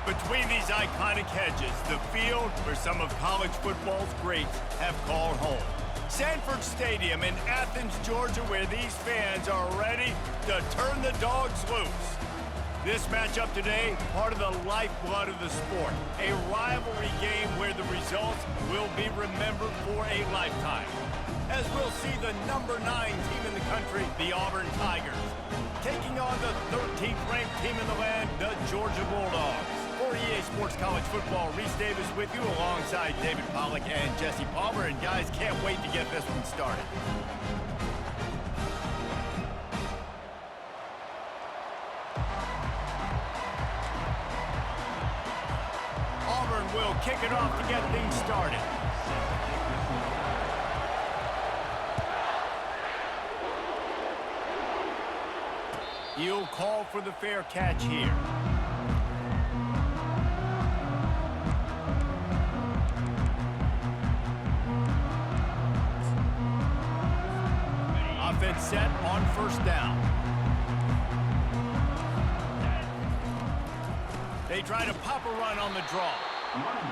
Between these iconic hedges, the field where some of college football's greats have called home. Sanford Stadium in Athens, Georgia, where these fans are ready to turn the dogs loose. This matchup today, part of the lifeblood of the sport. A rivalry game where the results will be remembered for a lifetime. As we'll see the #9 team in the country, the Auburn Tigers, taking on the 13th ranked team in the land, the Georgia Bulldogs. For EA Sports College Football, Reese Davis with you alongside David Pollack and Jesse Palmer. And guys, can't wait to get this one started. Auburn will kick it off to get things started. He'll call for the fair catch here. Offense set on first down. They try to pop a run on the draw.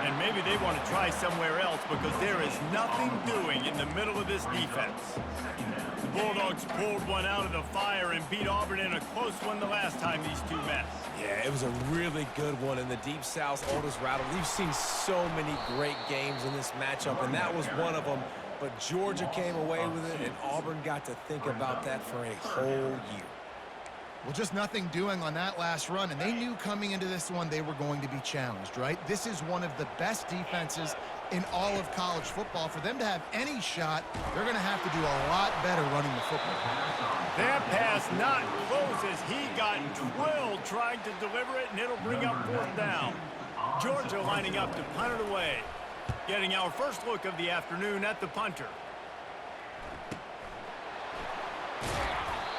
And maybe they want to try somewhere else because there is nothing doing in the middle of this defense. The Bulldogs pulled one out of the fire and beat Auburn in a close one the last time these two met. Yeah, it was a really good one in the Deep South's oldest rattle. We've seen so many great games in this matchup, and that was one of them. But Georgia came away with it, and Auburn got to think about that for a whole year. Well, just nothing doing on that last run, and they knew coming into this one they were going to be challenged, right? This is one of the best defenses in all of college football. For them to have any shot, they're going to have to do a lot better running the football. That pass not close as he got drilled trying to deliver it, and it'll bring up fourth down. Georgia lining up to punt it away. Getting our first look of the afternoon at the punter.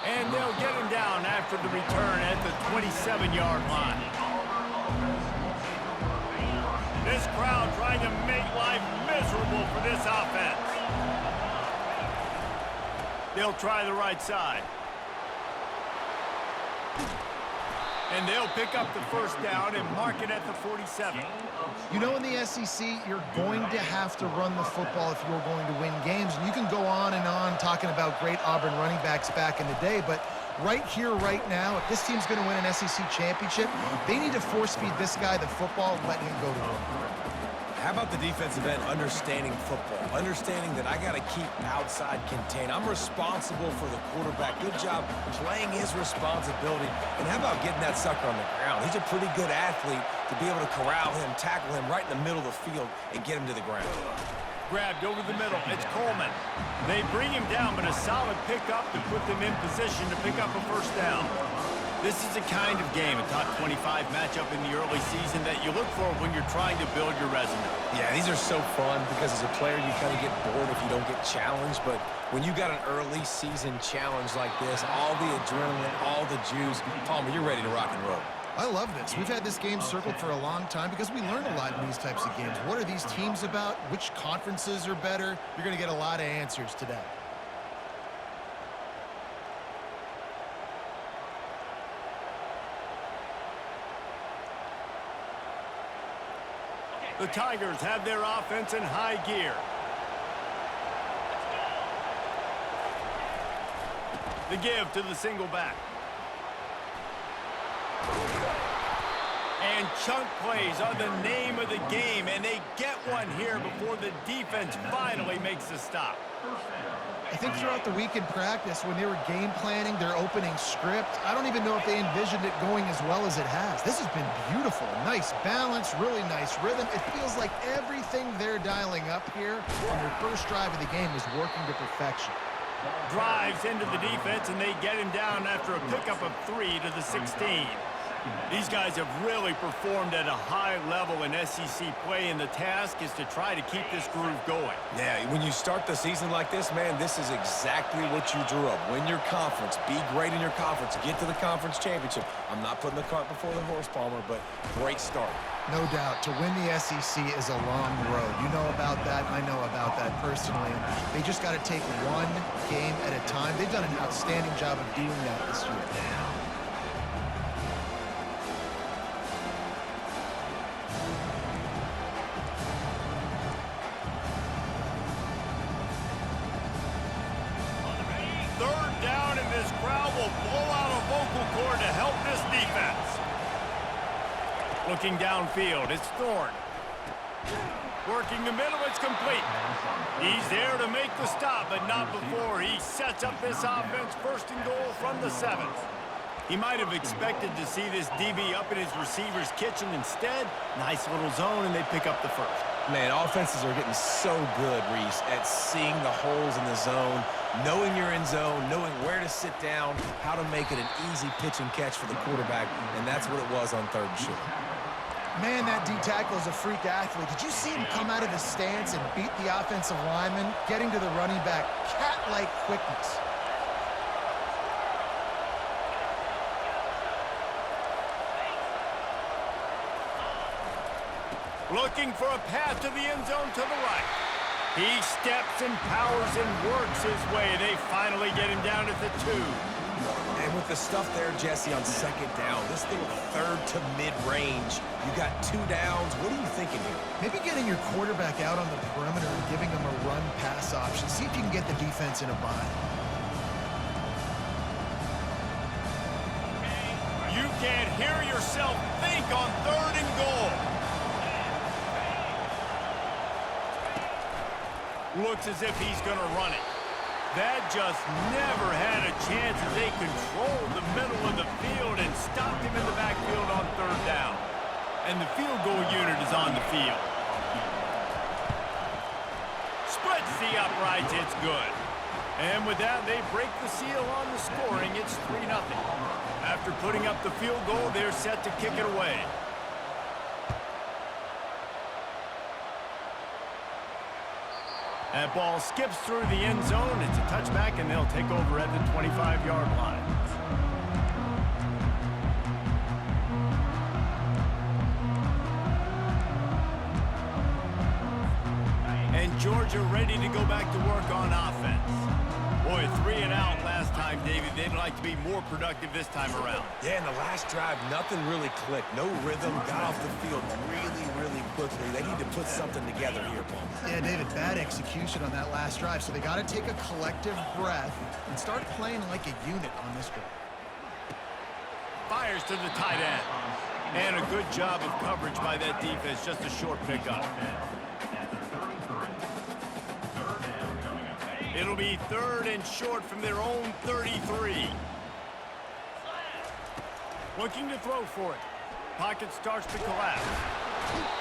And they'll get him down after the return at the 27-yard line. This crowd trying to make life miserable for this offense. They'll try the right side. And they'll pick up the first down and mark it at the 47. You know, in the SEC, you're going to have to run the football if you're going to win games. And you can go on and on talking about great Auburn running backs back in the day, but right here, right now, if this team's going to win an SEC championship, they need to force-feed this guy the football and let him go to work. How about the defensive end understanding football, understanding that I got to keep outside contained. I'm responsible for the quarterback. Good job playing his responsibility. And how about getting that sucker on the ground? He's a pretty good athlete to be able to corral him, tackle him right in the middle of the field, and get him to the ground. Grabbed over the middle. It's Coleman. They bring him down, but a solid pickup to put them in position to pick up a first down. This is the kind of game, a top 25 matchup in the early season, that you look for when you're trying to build your resume. Yeah, these are so fun because as a player, you kind of get bored if you don't get challenged. But when you got an early season challenge like this, all the adrenaline, all the juice, Palmer, you're ready to rock and roll. I love this. We've had this game circled for a long time because we learn a lot in these types of games. What are these teams about? Which conferences are better? You're going to get a lot of answers today. The Tigers have their offense in high gear. The give to the single back. And chunk plays are the name of the game, and they get one here before the defense finally makes a stop. I think throughout the week in practice, when they were game planning their opening script, I don't even know if they envisioned it going as well as it has. This has been beautiful. Nice balance, really nice rhythm. It feels like everything they're dialing up here on their first drive of the game is working to perfection. Drives into the defense, and they get him down after a pickup of 3 to the 16. These guys have really performed at a high level in SEC play, and the task is to try to keep this groove going. Yeah, when you start the season like this, man, this is exactly what you drew up. Win your conference. Be great in your conference. Get to the conference championship. I'm not putting the cart before the horse, Palmer, but great start. No doubt. To win the SEC is a long road. You know about that. I know about that personally. And they just got to take one game at a time. They've done an outstanding job of doing that this year. this crowd will blow out a vocal cord to help this defense. Looking downfield, it's Thorne. Working the middle, it's complete. He's there to make the stop, but not before he sets up this offense first and goal from the 7. He might have expected to see this DB up in his receiver's kitchen. Instead, nice little zone, and they pick up the first. Man, offenses are getting so good, Reese, at seeing the holes in the zone, knowing your end zone, knowing where to sit down, how to make it an easy pitch and catch for the quarterback, and that's what it was on 3rd and short. Man, that D-tackle is a freak athlete. Did you see him come out of his stance and beat the offensive lineman, getting to the running back? Cat-like quickness. Looking for a path to the end zone to the right. He steps and powers and works his way. They finally get him down at the 2. And with the stuff there, Jesse, on 2nd down, this thing 3rd to mid-range, you got 2 downs. What are you thinking here? Maybe getting your quarterback out on the perimeter and giving him a run-pass option. See if you can get the defense in a bind. You can't hear yourself think on 3rd and goal. Looks as if he's going to run it. That just never had a chance as they controlled the middle of the field and stopped him in the backfield on 3rd down. And the field goal unit is on the field. Splits the uprights, it's good. And with that, they break the seal on the scoring. It's 3-0. After putting up the field goal, they're set to kick it away. That ball skips through the end zone. It's a touchback, and they'll take over at the 25-yard line. And Georgia ready to go back to work on offense. Boy, 3 and out last time, David. They'd like to be more productive this time around. Yeah, in the last drive, nothing really clicked. No rhythm, got off the field really quickly. They need to put something together here, Paul. Yeah, David, bad execution on that last drive, so they got to take a collective breath and start playing like a unit on this drive. Fires to the tight end. And a good job of coverage by that defense, just a short pickup. It'll be 3rd and short from their own 33. Looking to throw for it. Pocket starts to collapse.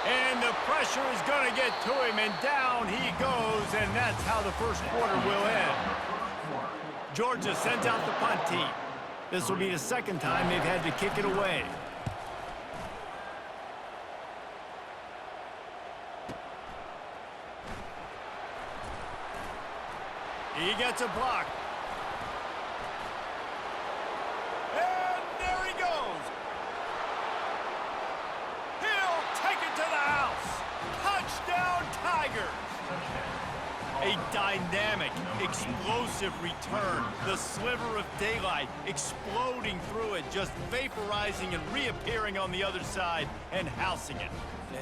And the pressure is going to get to him, and down he goes, and that's how the first quarter will end. Georgia sends out the punt team. This will be the 2nd time they've had to kick it away. He gets a block. And there he goes. He'll take it to the house. Touchdown, Tigers. A dynamic, explosive return. The sliver of daylight exploding through it, just vaporizing and reappearing on the other side and housing it.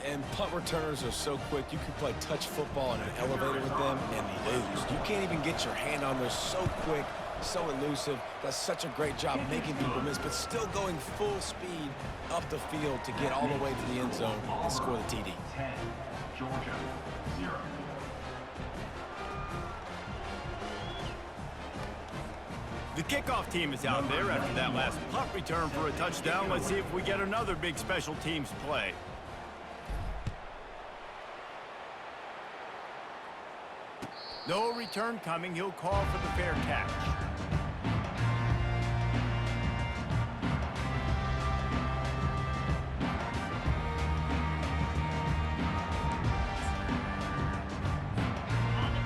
And punt returners are so quick, you can play touch football in an elevator with them and lose. You can't even get your hand on there. So quick, so elusive. Does such a great job making people miss, but still going full speed up the field to get all the way to the end zone and score the TD. 10, Georgia, 0. The kickoff team is out there after that last punt return for a touchdown. Let's see if we get another big special teams play. No return coming. He'll call for the fair catch.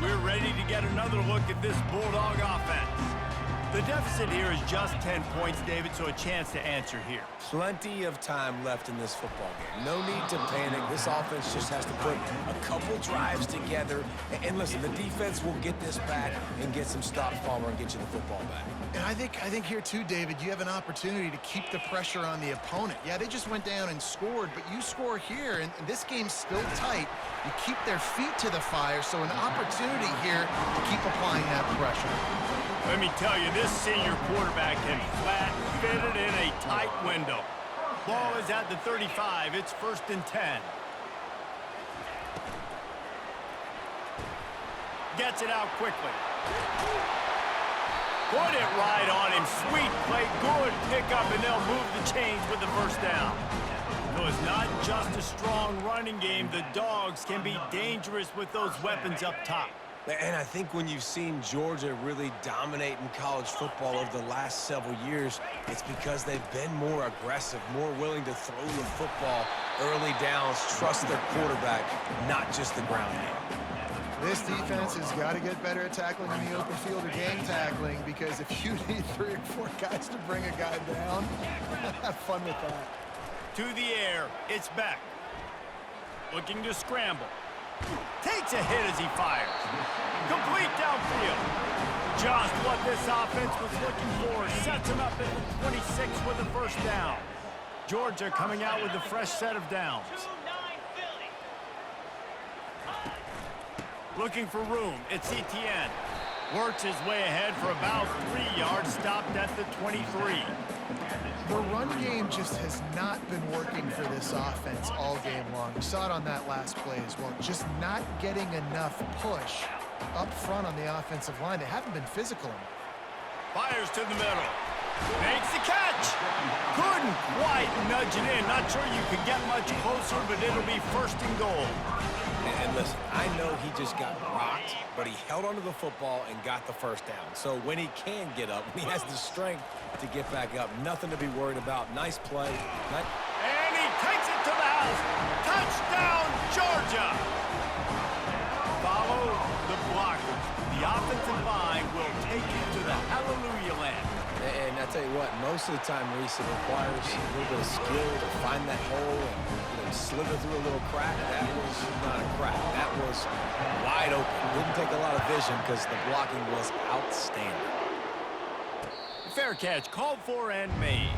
We're ready to get another look at this Bulldog offense. The deficit here is just 10 points, David, so a chance to answer here. Plenty of time left in this football game. No need to panic. This offense just has to put a couple drives together. And listen, the defense will get this back and get some stops, Palmer, and get you the football back. And I think here too, David, you have an opportunity to keep the pressure on the opponent. Yeah, they just went down and scored, but you score here, and this game's still tight. You keep their feet to the fire, so an opportunity here to keep applying that pressure. Let me tell you, this This senior quarterback can flat fit it in a tight window. Ball is at the 35. It's 1st and 10. Gets it out quickly. Put it right on him. Sweet play. Good pickup, and they'll move the chains with the 1st down. So it's not just a strong running game. The Dogs can be dangerous with those weapons up top. And I think when you've seen Georgia really dominate in college football over the last several years, it's because they've been more aggressive, more willing to throw the football early downs, trust their quarterback, not just the ground game. This defense has got to get better at tackling in the open field or gang tackling, because if you need 3 or 4 guys to bring a guy down, have fun with that. To the air, it's Beck. Looking to scramble. Takes a hit as he fires. Complete downfield. Just what this offense was looking for. Sets him up at the 26 with a 1st down. Georgia coming out with a fresh set of downs. Looking for room. It's Etienne. Works his way ahead for about 3 yards. Stopped at the 23. The run game just has not been working for this offense all game long. We saw it on that last play as well. Just not getting enough push up front on the offensive line. They haven't been physical enough. Fires to the middle. Makes the catch. Couldn't quite nudge it in. Not sure you could get much closer, but it'll be 1st and goal. And listen, I know he just got rocked, but he held onto the football and got the 1st down. So when he can get up, when he has the strength to get back up, nothing to be worried about. Nice play. And he takes it to the house. Touchdown, Georgia. Follow the blockers. The offensive line will take you to the hallelujah land. And I tell you what, most of the time, Reese, it requires a little bit of skill to find that hole and slither through a little crack. That was not a crack. That was wide open. Didn't take a lot of vision because the blocking was outstanding. Fair catch, called for and made.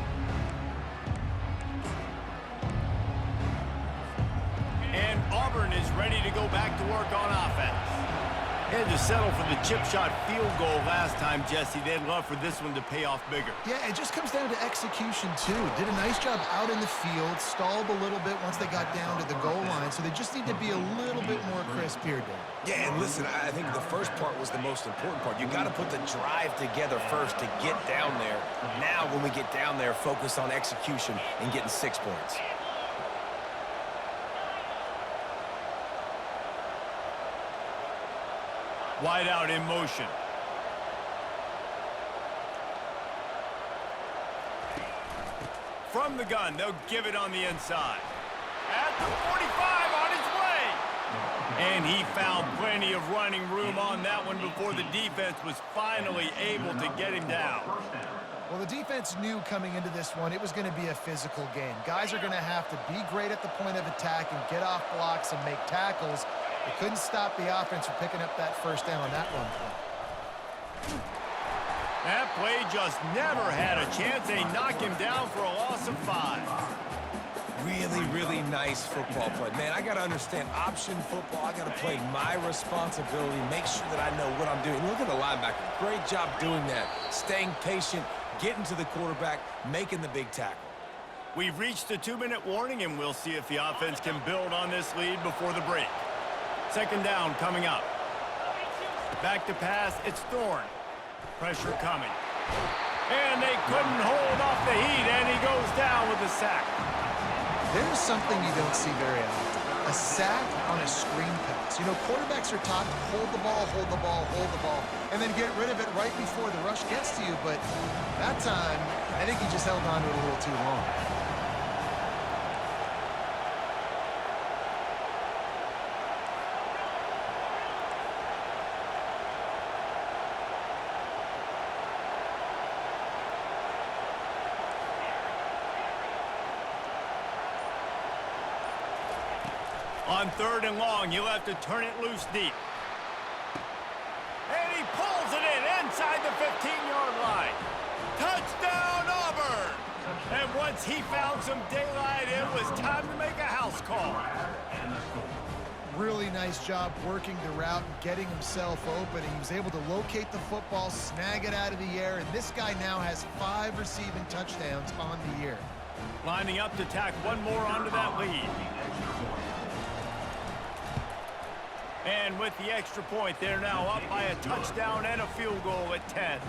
And Auburn is ready to go back to work on offense. Had to settle for the chip shot field goal last time, Jesse. They'd love for this one to pay off bigger. Yeah, it just comes down to execution, too. Did a nice job out in the field, stalled a little bit once they got down to the goal line, so they just need to be a little bit more crisp here, Dave. Yeah, and listen, I think the first part was the most important part. You got to put the drive together first to get down there. Now, when we get down there, focus on execution and getting 6 points. Wide out in motion. From the gun, they'll give it on the inside. At the 45, on his way. And he found plenty of running room on that one before the defense was finally able to get him down. Well, the defense knew coming into this one it was going to be a physical game. Guys are going to have to be great at the point of attack and get off blocks and make tackles. They couldn't stop the offense from picking up that 1st down on that run play. That play just never had a chance. They knock him down for a loss of 5. Really, really nice football play. Man, I got to understand option football. I got to play my responsibility, make sure that I know what I'm doing. Look at the linebacker. Great job doing that. Staying patient, getting to the quarterback, making the big tackle. We've reached the 2-minute warning, and we'll see if the offense can build on this lead before the break. 2nd down coming up. Back to pass, it's Thorne. Pressure coming. And they couldn't hold off the heat, and he goes down with a sack. There's something you don't see very often. A sack on a screen pass. You know, quarterbacks are taught to hold the ball, hold the ball, hold the ball, and then get rid of it right before the rush gets to you. But that time, I think he just held on to it a little too long. On 3rd and long, he'll have to turn it loose deep. And he pulls it in inside the 15-yard line. Touchdown, Auburn! And once he found some daylight, it was time to make a house call. Really nice job working the route and getting himself open. He was able to locate the football, snag it out of the air, and this guy now has 5 receiving touchdowns on the year. Lining up to tack one more onto that lead. And with the extra point, they're now up by a touchdown and a field goal at 10.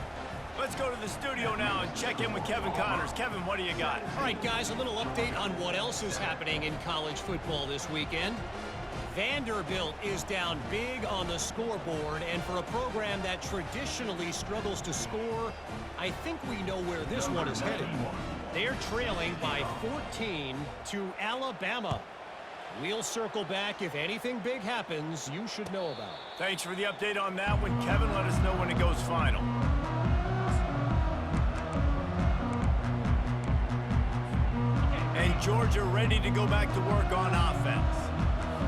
Let's go to the studio now and check in with Kevin Connors. Kevin, what do you got? All right, guys, a little update on what else is happening in college football this weekend. Vanderbilt is down big on the scoreboard, and for a program that traditionally struggles to score, I think we know where this one is headed. They're trailing by 14 to Alabama. We'll circle back. If anything big happens, you should know about it. Thanks for the update on that one, Kevin. Let us know when it goes final. And Georgia ready to go back to work on offense.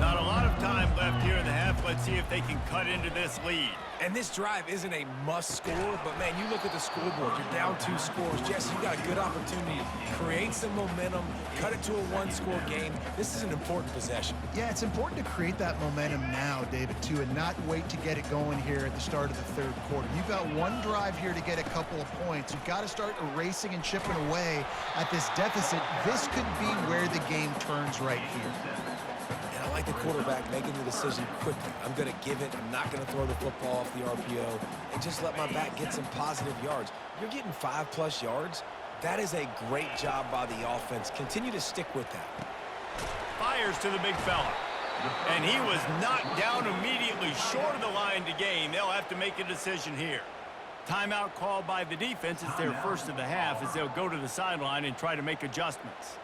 Not a lot of time left here in the half. Let's see if they can cut into this lead. And this drive isn't a must score, but man, you look at the scoreboard, you're down 2 scores. Jesse, you got a good opportunity to create some momentum, cut it to a 1-score game. This is an important possession. Yeah, it's important to create that momentum now, David, too, and not wait to get it going here at the start of the 3rd quarter. You've got one drive here to get a couple of points. You've got to start erasing and chipping away at this deficit. This could be where the game turns right here. I like the quarterback making the decision quickly. I'm going to give it. I'm not going to throw the football off the RPO and just let my back get some positive yards. You're getting 5+ yards. That is a great job by the offense. Continue to stick with that. Fires to the big fella. And he was knocked down immediately short of the line to gain. They'll have to make a decision here. Timeout called by the defense. It's their first of the half as they'll go to the sideline and try to make adjustments.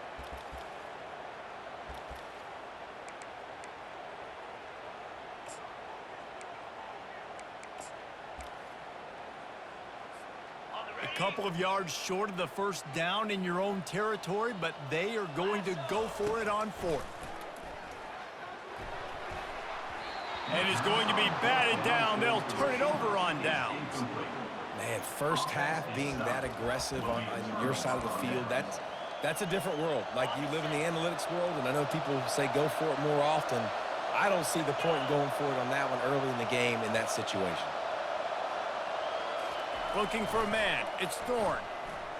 A couple of yards short of the first down in your own territory, but they are going to go for it on 4th. And it's going to be batted down. They'll turn it over on downs. Man, first half being that aggressive on your side of the field, that's a different world. Like, you live in the analytics world, and I know people say go for it more often. I don't see the point in going for it on that one early in the game in that situation. Looking for a man. It's Thorne.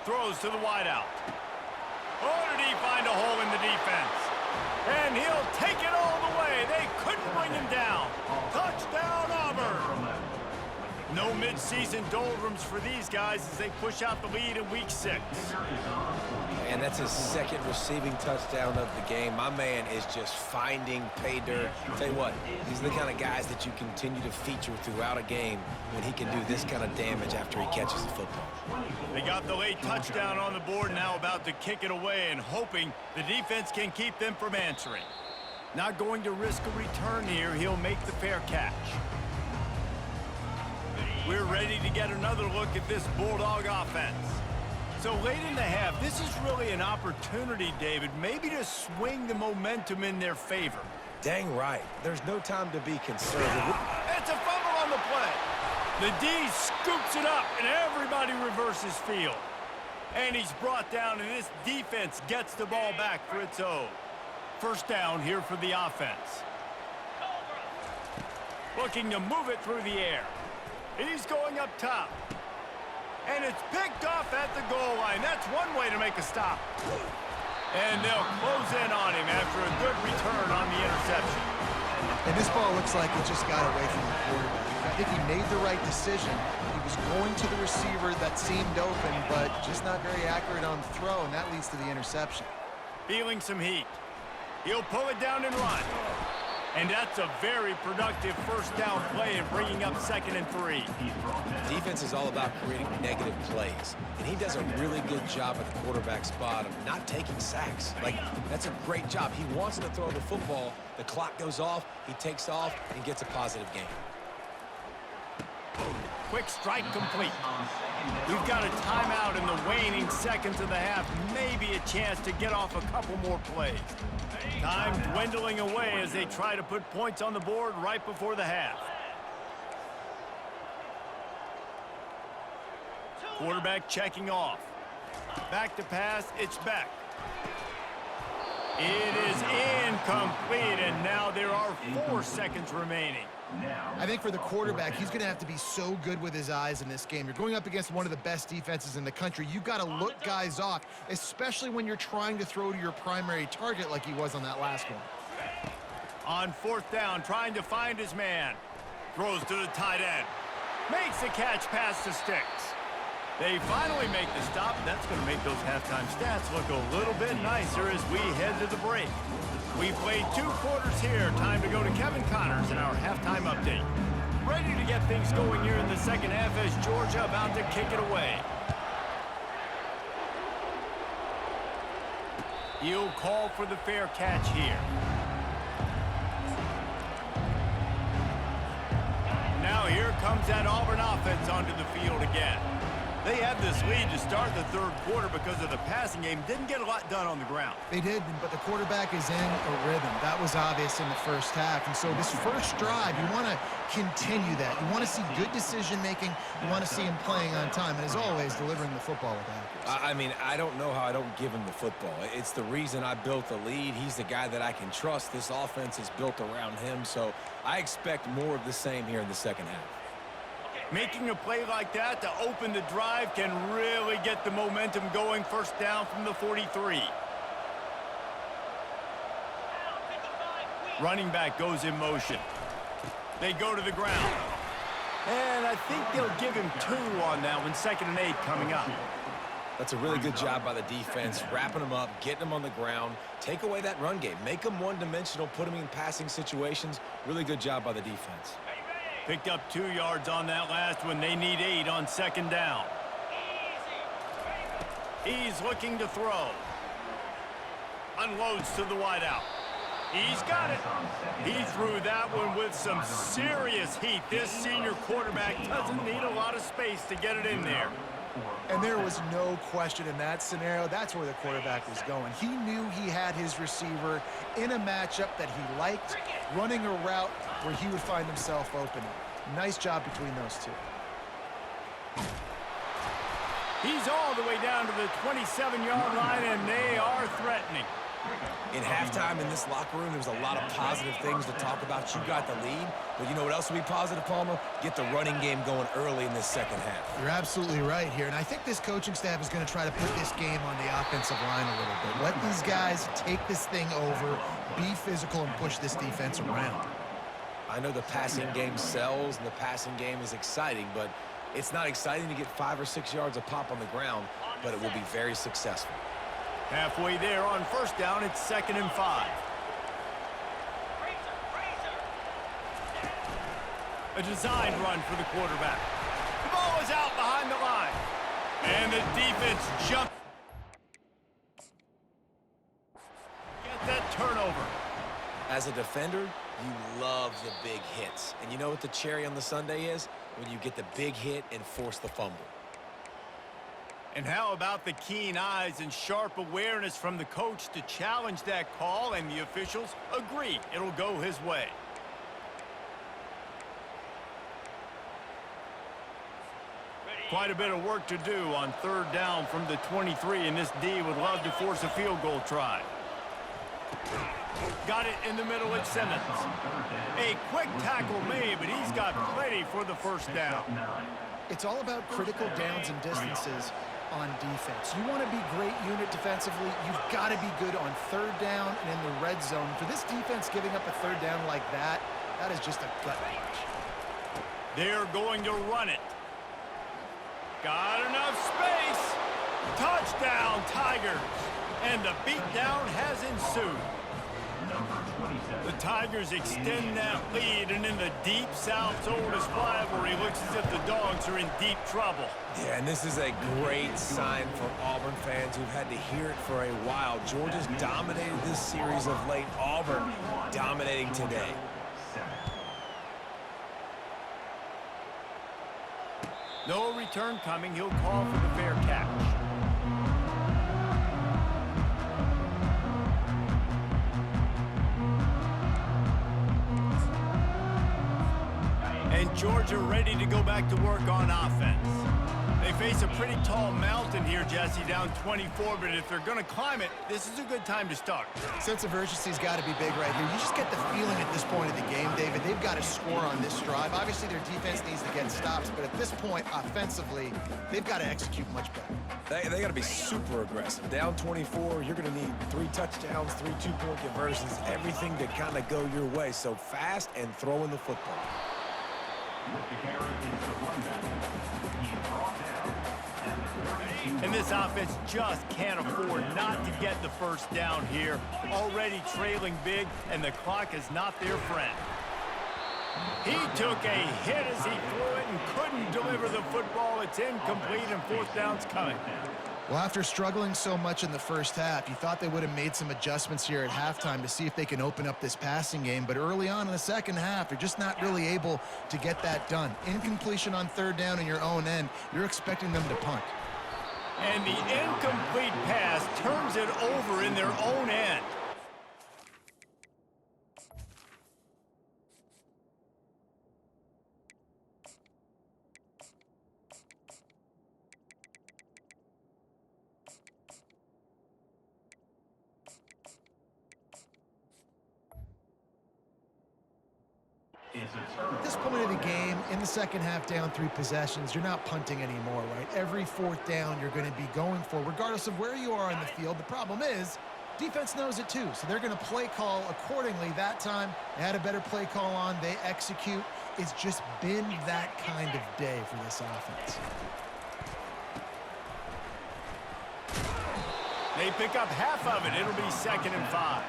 Throws to the wideout. Oh, did he find a hole in the defense? And he'll take it all the way. They couldn't bring him down. Touchdown, Auburn. No mid-season doldrums for these guys as they push out the lead in week 6. And that's his 2nd receiving touchdown of the game. My man is just finding pay dirt. Tell you what, these are the kind of guys that you continue to feature throughout a game when he can do this kind of damage after he catches the football. They got the late touchdown on the board, now about to kick it away and hoping the defense can keep them from answering. Not going to risk a return here. He'll make the fair catch. We're ready to get another look at this Bulldog offense. So late in the half, this is really an opportunity, David, maybe to swing the momentum in their favor. Dang right. There's no time to be conservative. It's a fumble on the play. The D scoops it up, and everybody reverses field. And he's brought down, and this defense gets the ball back for its own. First down here for the offense. Looking to move it through the air. He's going up top. And it's picked off at the goal line. That's one way to make a stop. And they'll close in on him after a good return on the interception. And this ball looks like it just got away from the quarterback. I think he made the right decision. He was going to the receiver that seemed open, but just not very accurate on the throw, and that leads to the interception. Feeling some heat. He'll pull it down and run. And that's a very productive first down play and bringing up 2nd and 3. Defense is all about creating negative plays, and he does a really good job at the quarterback spot of not taking sacks. Like, that's a great job. He wants to throw the football. The clock goes off, he takes off, and gets a positive gain. Quick strike complete. We've got a timeout in the waning seconds of the half. Maybe a chance to get off a couple more plays. Time dwindling away as they try to put points on the board right before the half. Quarterback checking off. Back to pass, it's Beck. It is incomplete, and now there are 4 seconds remaining. I think for the quarterback, he's going to have to be so good with his eyes in this game. You're going up against one of the best defenses in the country. You've got to look guys off, especially when you're trying to throw to your primary target like he was on that last one. On 4th down, trying to find his man. Throws to the tight end. Makes the catch past the sticks. They finally make the stop. That's going to make those halftime stats look a little bit nicer as we head to the break. We played 2 quarters here. Time to go to Kevin Connors in our halftime update. Ready to get things going here in the second half as Georgia about to kick it away. He'll call for the fair catch here. Now here comes that Auburn offense onto the field again. They had this lead to start the 3rd quarter because of the passing game. Didn't get a lot done on the ground. They did, but the quarterback is in a rhythm. That was obvious in the first half. And so this first drive, you want to continue that. You want to see good decision-making. You want to see him playing on time. And as always, delivering the football with accuracy. I mean, I don't know how I don't give him the football. It's the reason I built the lead. He's the guy that I can trust. This offense is built around him. So I expect more of the same here in the second half. Making a play like that to open the drive can really get the momentum going. 1st down from the 43. Running back goes in motion. They go to the ground. And I think they'll give him 2 on that one. 2nd and 8 coming up. That's a really good job by the defense, wrapping them up, getting them on the ground. Take away that run game. Make them one-dimensional, put them in passing situations. Really good job by the defense. Picked up 2 yards on that last one. They need 8 on 2nd down. He's looking to throw. Unloads to the wideout. He's got it. He threw that one with some serious heat. This senior quarterback doesn't need a lot of space to get it in there. And there was no question in that scenario. That's where the quarterback was going. He knew he had his receiver in a matchup that he liked, running a route where he would find himself open. Nice job between those 2. He's all the way down to the 27-yard line, and they are threatening. In halftime in this locker room, there was a lot of positive things to talk about. You got the lead, but you know what else will be positive, Palmer? Get the running game going early in this second half. You're absolutely right here, and I think this coaching staff is going to try to put this game on the offensive line a little bit. Let these guys take this thing over, be physical, and push this defense around. I know the passing game sells, and the passing game is exciting, but it's not exciting to get 5 or 6 yards a pop on the ground, but it will be very successful. Halfway there on 1st down, it's 2nd and 5. A designed run for the quarterback. The ball is out behind the line. And the defense jumps. Get that turnover. As a defender, you love the big hits. And you know what the cherry on the sundae is? When you get the big hit and force the fumble. And how about the keen eyes and sharp awareness from the coach to challenge that call, and the officials agree it'll go his way. Quite a bit of work to do on 3rd down from the 23, and this D would love to force a field goal try. Got it in the middle at Simmons. A quick tackle made, but he's got plenty for the 1st down. It's all about critical downs and distances on defense. You want to be great unit defensively, you've got to be good on 3rd down and in the red zone. For this defense giving up a 3rd down like that, that is just a gut punch. They're going to run it. Got enough space. Touchdown, Tigers. And the beatdown has ensued. The Tigers extend that lead, and in the Deep South's oldest rivalry, it looks as if the Dogs are in deep trouble. Yeah, and this is a great sign for Auburn fans who've had to hear it for a while. Georgia's dominated this series of late. Auburn dominating today. No return coming. He'll call for the fair catch. And Georgia ready to go back to work on offense. They face a pretty tall mountain here, Jesse, down 24, but if they're going to climb it, this is a good time to start. Sense of urgency's got to be big right here. You just get the feeling at this point of the game, David, they've got to score on this drive. Obviously, their defense needs to get stops, but at this point, offensively, they've got to execute much better. They got to be super aggressive. Down 24, you're going to need 3 touchdowns, 3 two-point conversions, everything to kind of go your way. So fast and throwing the football. And this offense just can't afford not to get the first down here. Already trailing big, and the clock is not their friend. He took a hit as he threw it and couldn't deliver the football. It's incomplete, and fourth down's coming. Well, after struggling so much in the first half, you thought they would have made some adjustments here at halftime to see if they can open up this passing game. But early on in the second half, they're just not really able to get that done. Incompletion on third down in your own end, you're expecting them to punt. And the incomplete pass turns it over in their own end. At this point of the game, in the second half, down 3 possessions, you're not punting anymore, right? Every fourth down you're going to be going for, regardless of where you are in the field. The problem is, defense knows it too, so they're going to play call accordingly. That time, they had a better play call on. They execute. It's just been that kind of day for this offense. They pick up half of it. It'll be 2nd and 5.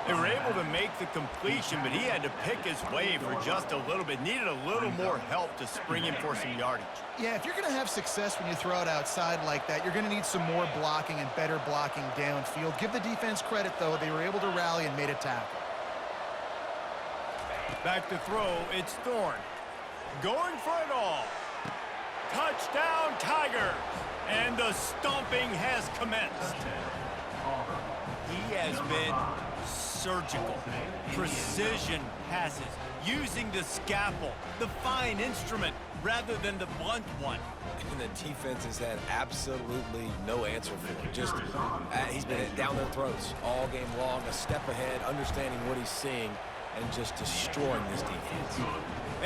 They were able to make the completion, but he had to pick his way for just a little bit. Needed a little more help to spring him for some yardage. Yeah, if you're going to have success when you throw it outside like that, you're going to need some more blocking and better blocking downfield. Give the defense credit, though. They were able to rally and made a tackle. Back to throw, it's Thorne. Going for it all. Touchdown, Tigers! And the stomping has commenced. He has been surgical, precision passes, using the scalpel, the fine instrument, rather than the blunt one. And the defense has had absolutely no answer for it. Just, he's been down their throats all game long, a step ahead, understanding what he's seeing, and just destroying this defense.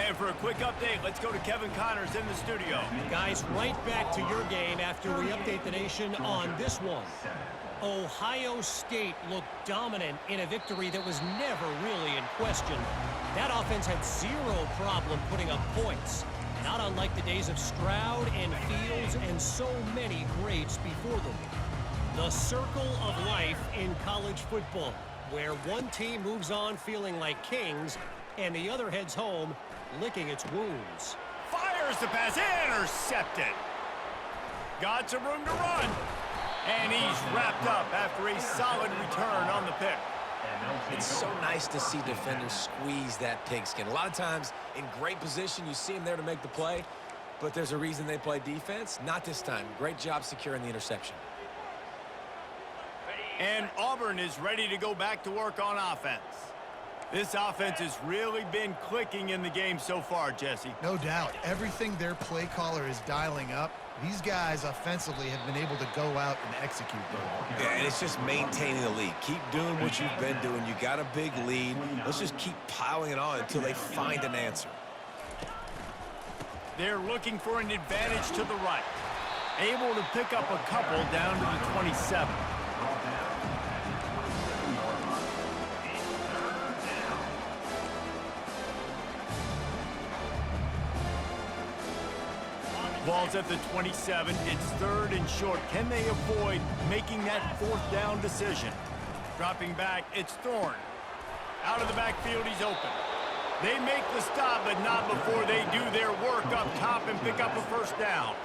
And for a quick update, let's go to Kevin Connors in the studio. Guys, right back to your game after we update the nation on this one. Ohio State looked dominant in a victory that was never really in question. That offense had zero problem putting up points, not unlike the days of Stroud and Fields and so many greats before them. The circle of life in college football, where one team moves on feeling like kings and the other heads home licking its wounds. Fires the pass, intercepted. Got some room to run. And he's wrapped up after a solid return on the pick. It's so nice to see defenders squeeze that pigskin. A lot of times, in great position, you see them there to make the play, but there's a reason they play defense. Not this time. Great job securing the interception. And Auburn is ready to go back to work on offense. This offense has really been clicking in the game so far, Jesse. No doubt. Everything their play caller is dialing up, these guys offensively have been able to go out and execute them. Yeah, and it's just maintaining the lead. Keep doing what you've been doing. You got a big lead. Let's just keep piling it on until they find an answer. They're looking for an advantage to the right. Able to pick up a couple down to the 27. Ball's at the 27. It's 3rd and short. Can they avoid making that 4th down decision? Dropping back, it's Thorne. Out of the backfield, he's open. They make the stop, but not before they do their work up top and pick up a 1st down.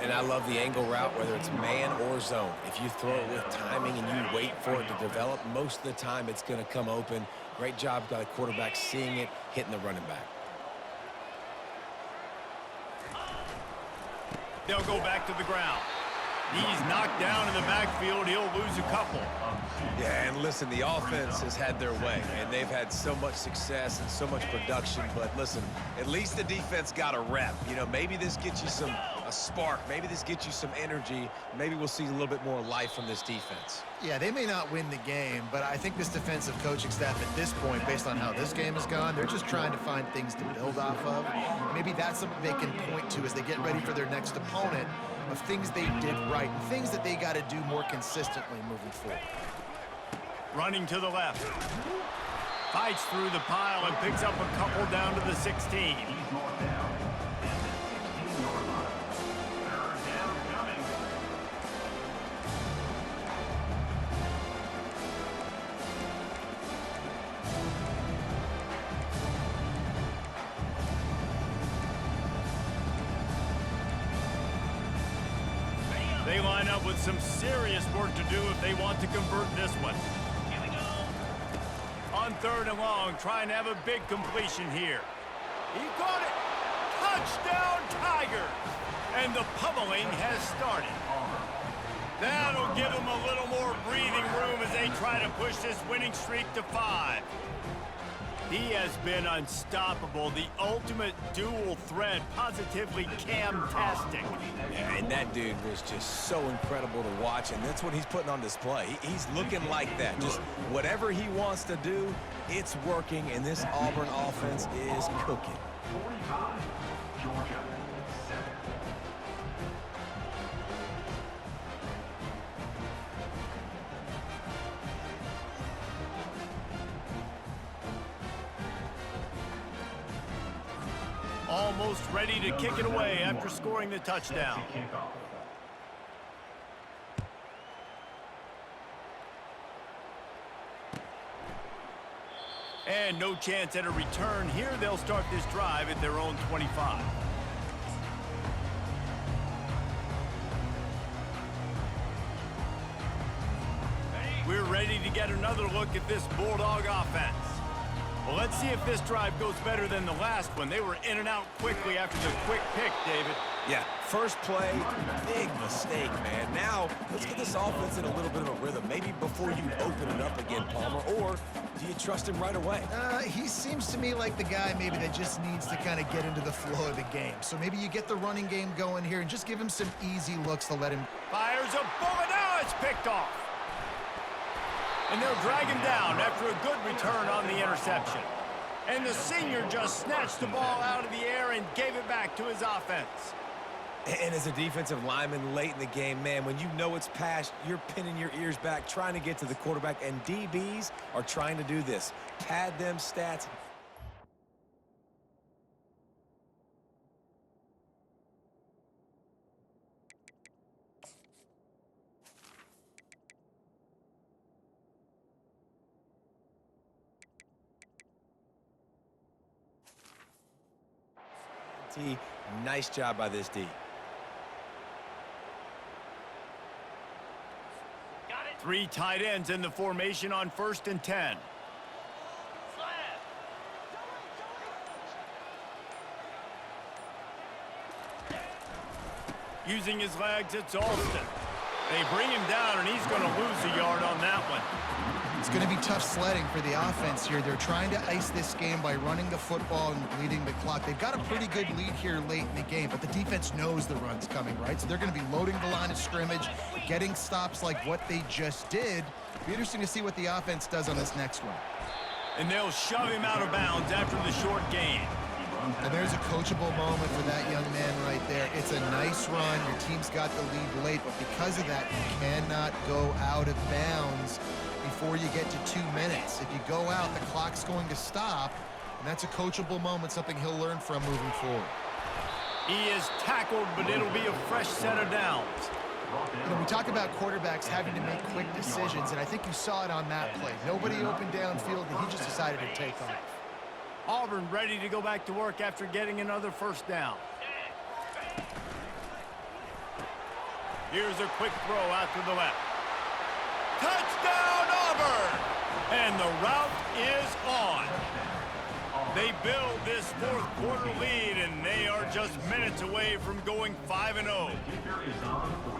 And I love the angle route, whether it's man or zone. If you throw it with timing and you wait for it to develop, most of the time it's going to come open. Great job by the quarterback seeing it, hitting the running back. They'll go back to the ground. He's knocked down in the backfield. He'll lose a couple. Yeah, and listen, the offense has had their way, and they've had so much success and so much production. But listen, at least the defense got a rep. You know, maybe this gets you some a spark. Maybe this gets you some energy. Maybe we'll see a little bit more life from this defense. Yeah, they may not win the game, but I think this defensive coaching staff at this point, based on how this game has gone, they're just trying to find things to build off of. Maybe that's something they can point to as they get ready for their next opponent, of things they did right and things that they got to do more consistently moving forward. Running to the left. Fights through the pile and picks up a couple down to the 16. He's north down. At the 16-yard line. Third down coming. They line up with some serious work to do if they want to convert this one. On 3rd and long, trying to have a big completion here. He got it! Touchdown, Tigers! And the pummeling has started. That'll give them a little more breathing room as they try to push this winning streak to 5. He has been unstoppable, the ultimate dual threat, positively camtastic. Yeah, and that dude was just so incredible to watch, and that's what he's putting on display. He's looking like that. Just whatever he wants to do, it's working, and this Auburn offense is cooking. 45, Georgia, 7. Almost ready to kick it away after scoring the touchdown. Kickoff. And no chance at a return here. They'll start this drive at their own 25. We're ready to get another look at this Bulldog offense. Well, let's see if this drive goes better than the last one. They were in and out quickly after the quick pick, David. Yeah, first play, big mistake, man. Now, let's get this offense in a little bit of a rhythm. Maybe before you open it up again, Palmer, or do you trust him right away? He seems to me like the guy maybe that just needs to kind of get into the flow of the game. So maybe you get the running game going here and just give him some easy looks to let him... Fires a bullet. Now it's picked off. And they'll drag him down after a good return on the interception. And the senior just snatched the ball out of the air and gave it back to his offense. And as a defensive lineman late in the game, man, when you know it's past, you're pinning your ears back, trying to get to the quarterback, and DBs are trying to do this. Pad them stats. Nice job by this D. Got it. 3 tight ends in the formation on 1st and 10. Using his legs, it's Alston. They bring him down, and he's going to lose a yard on that one. It's going to be tough sledding for the offense here. They're trying to ice this game by running the football and bleeding the clock. They've got a pretty good lead here late in the game, but the defense knows the run's coming, right? So they're going to be loading the line of scrimmage, getting stops like what they just did. Be interesting to see what the offense does on this next one. And they'll shove him out of bounds after the short gain. And there's a coachable moment for that young man right there. It's a nice run. Your team's got the lead late, but because of that, you cannot go out of bounds before you get to 2 minutes. If you go out, the clock's going to stop, and that's a coachable moment, something he'll learn from moving forward. He is tackled, but it'll be a fresh set of downs. You know, we talk about quarterbacks having to make quick decisions, and I think you saw it on that play. Nobody open downfield, and he just decided to take off. Auburn ready to go back to work after getting another first down. Here's a quick throw out to the left. Touchdown, Auburn! And the route is on. They build this fourth quarter lead, and they are just minutes away from going 5-0.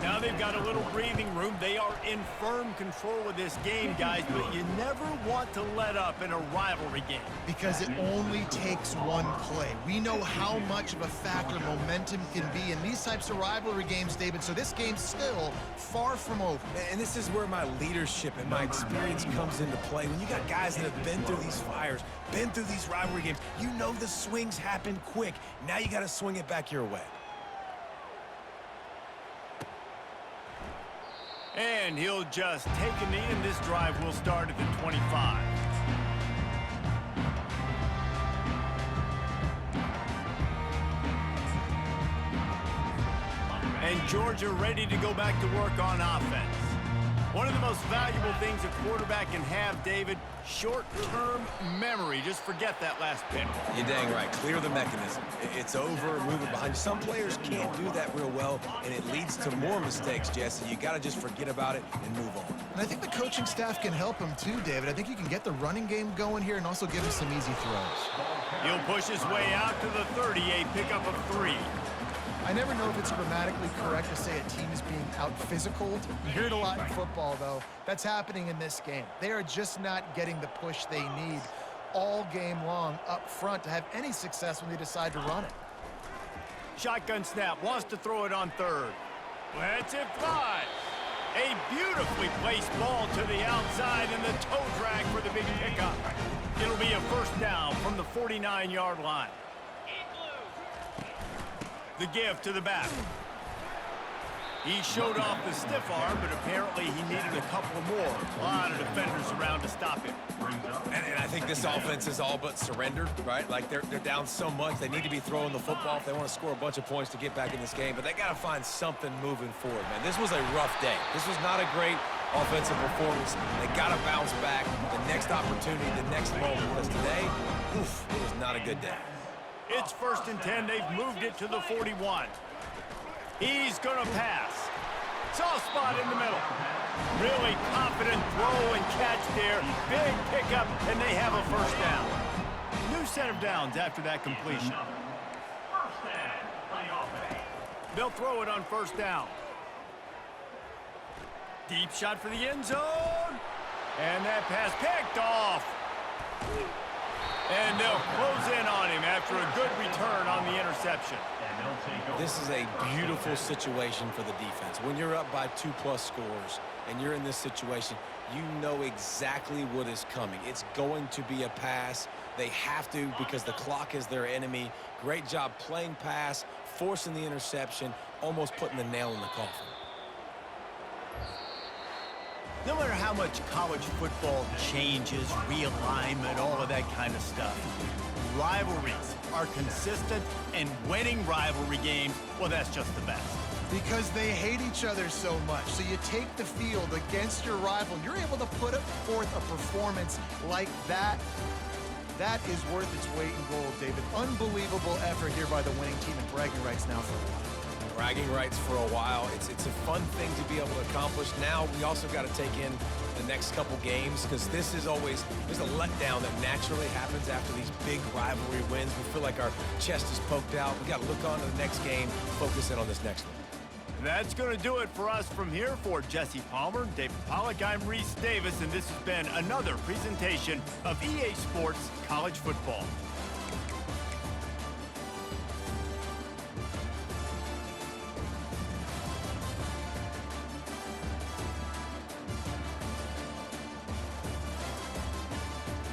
Now they've got a little breathing room. They are in firm control of this game, guys, but you never want to let up in a rivalry game. Because it only takes one play. We know how much of a factor momentum can be in these types of rivalry games, David, so this game's still far from over. And this is where my leadership and my experience comes into play. When you got guys that have been through these fires, been through these rivalry games, you know the swings happen quick. Now you got to swing it back your way. And he'll just take a knee, and this drive will start at the 25. And Georgia ready to go back to work on offense. One of the most valuable things a quarterback can have, David, short-term memory. Just forget that last pick. You're dang right. Clear the mechanism. It's over, move it behind you. Some players can't do that real well, and it leads to more mistakes, Jesse. You got to just forget about it and move on. And I think the coaching staff can help him too, David. I think you can get the running game going here and also give him some easy throws. He'll push his way out to the 30, a pickup of 3. I never know if it's grammatically correct to say a team is being out-physicaled. You hear it a lot in football, though. That's happening in this game. They are just not getting the push they need all game long up front to have any success when they decide to run it. Shotgun snap, wants to throw it on third. Lets it fly. A beautifully placed ball to the outside and the toe drag for the big pickup. It'll be a first down from the 49-yard line. The give to the back. He showed off the stiff arm, but apparently he needed a couple more. A lot of defenders around to stop him. And I think this offense is all but surrendered, right? Like they're down so much. They need to be throwing the football if they want to score a bunch of points to get back in this game. But they got to find something moving forward, man. This was a rough day. This was not a great offensive performance. They got to bounce back. The next opportunity, the next moment. Because today, oof, it was not a good day. It's 1st and 10. They've moved it to the 41. He's going to pass. Soft spot in the middle. Really confident throw and catch there. Big pickup, and they have a first down. New set of downs after that completion. They'll throw it on first down. Deep shot for the end zone. And that pass picked off. And they'll close in on him after a good return on the interception. This is a beautiful situation for the defense. When you're up by 2+ scores and you're in this situation, you know exactly what is coming. It's going to be a pass. They have to because the clock is their enemy. Great job playing pass, forcing the interception, almost putting the nail in the coffin. No matter how much college football changes, realignment, all of that kind of stuff, rivalries are consistent, and winning rivalry games, well, that's just the best. Because they hate each other so much. So you take the field against your rival, you're able to put forth a performance like that. That is worth its weight in gold, David. Unbelievable effort here by the winning team, and bragging rights now for a while. Bragging rights for a while. It's a fun thing to be able to accomplish. Now we also got to take in the next couple games because this is always, there's a letdown that naturally happens after these big rivalry wins. We feel like our chest is poked out. We got to look on to the next game, focus in on this next one. That's going to do it for us from here. For Jesse Palmer, David Pollack, I'm Reese Davis, and this has been another presentation of EA Sports College Football.